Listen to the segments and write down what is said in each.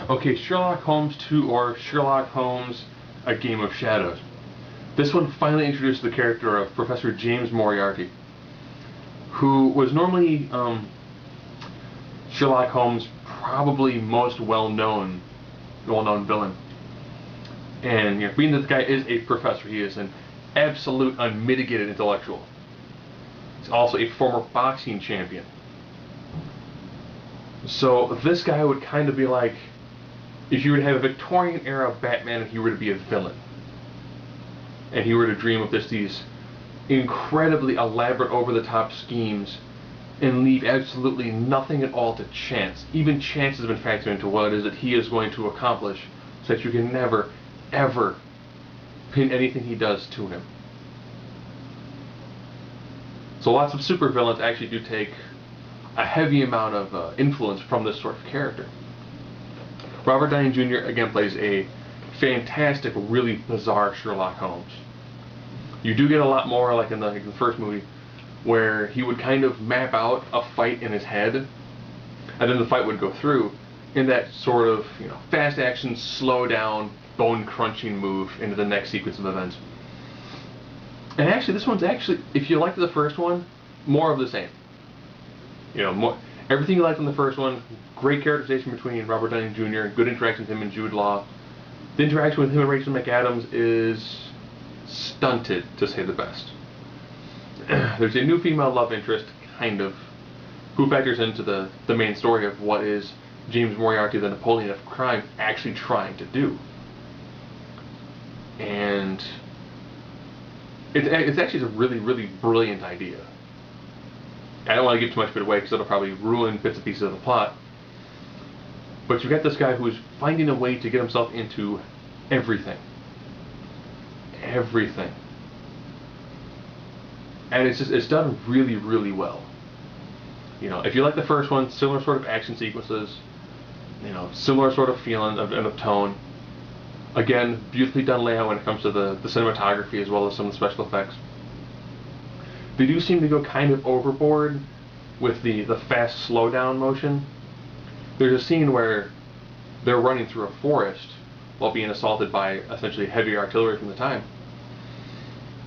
Okay, Sherlock Holmes 2 or Sherlock Holmes A Game of Shadows. This one finally introduced the character of Professor James Moriarty, who was normally Sherlock Holmes' probably most well-known villain. And being that the guy is a professor, he is an absolute unmitigated intellectual. He's also a former boxing champion. So this guy would kind of be like if you were to have a Victorian era Batman and he were to be a villain. And he were to dream of these incredibly elaborate over-the-top schemes and leave absolutely nothing at all to chance. Even chance has been factored into what it is that he is going to accomplish, so that you can never, ever pin anything he does to him. So lots of supervillains actually do take a heavy amount of influence from this sort of character. Robert Downey Jr. again plays a fantastic, really bizarre Sherlock Holmes. You do get a lot more like in the first movie, where he would kind of map out a fight in his head, and then the fight would go through in that sort of fast action, slow down, bone crunching move into the next sequence of events. And actually, this one's actually, if you liked the first one, more of the same. Everything you liked in the first one. Great characterization between Robert Downey Jr., good interaction with him and Jude Law. The interaction with him and Rachel McAdams is stunted, to say the best. There's a new female love interest, kind of, who factors into the main story of what is James Moriarty, the Napoleon of crime, actually trying to do. And it's actually a really, really brilliant idea. I don't want to give too much of it away because it'll probably ruin bits and pieces of the plot. But you got this guy who's finding a way to get himself into everything. Everything. And it's done really, really well. If you like the first one, similar sort of action sequences, similar sort of feeling of tone. Again, beautifully done layout when it comes to the cinematography as well as some of the special effects. They do seem to go kind of overboard with the fast slowdown motion. There's a scene where they're running through a forest while being assaulted by essentially heavy artillery from the time.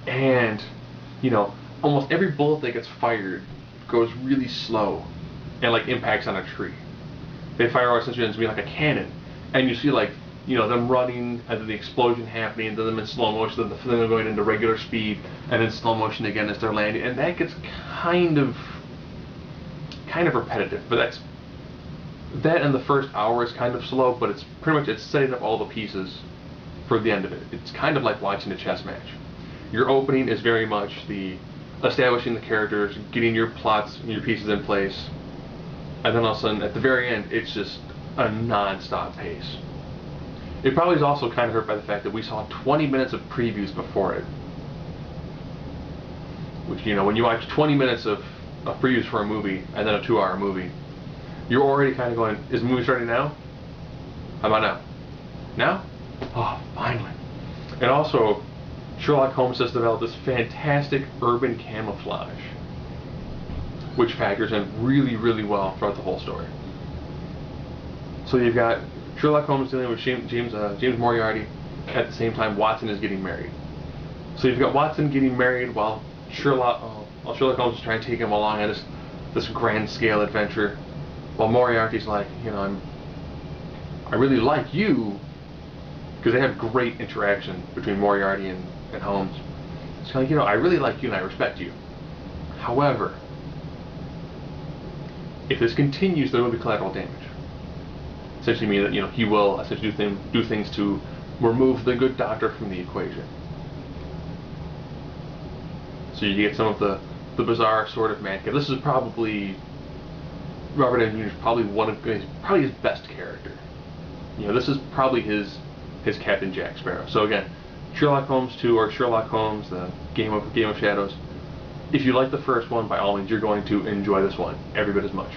And, almost every bullet that gets fired goes really slow and impacts on a tree. They fire essentially into like a cannon, and you see them running and then the explosion happening, and then them in slow motion, then them going into regular speed, and then slow motion again as they're landing, and that gets kind of repetitive. But that in the first hour is kind of slow, but it's pretty much setting up all the pieces for the end of it. It's kind of like watching a chess match. Your opening is very much the establishing the characters, getting your plots and your pieces in place, and then all of a sudden at the very end it's just a non-stop pace. It probably is also kind of hurt by the fact that we saw 20 minutes of previews before it. Which, when you watch 20 minutes of previews for a movie and then a 2-hour movie, you're already kind of going, is the movie starting now? How about now? Now? Oh, finally. And also, Sherlock Holmes has developed this fantastic urban camouflage, which factors in really, really well throughout the whole story. So you've got Sherlock Holmes dealing with James Moriarty. At the same time, Watson is getting married. So you've got Watson getting married while Sherlock Holmes is trying to take him along on this grand scale adventure, while Moriarty's like, I really like you, because they have great interaction between Moriarty and Holmes. It's kind of I really like you and I respect you. However, if this continues, there will be collateral damage. Essentially mean that he will essentially do things to remove the good doctor from the equation. So you get some of the bizarre sort of man. This is probably Robert Downey Jr. is probably his best character. This is probably his Captain Jack Sparrow. So again, Sherlock Holmes 2 or Sherlock Holmes, the Game of Shadows. If you like the first one, by all means, you're going to enjoy this one every bit as much.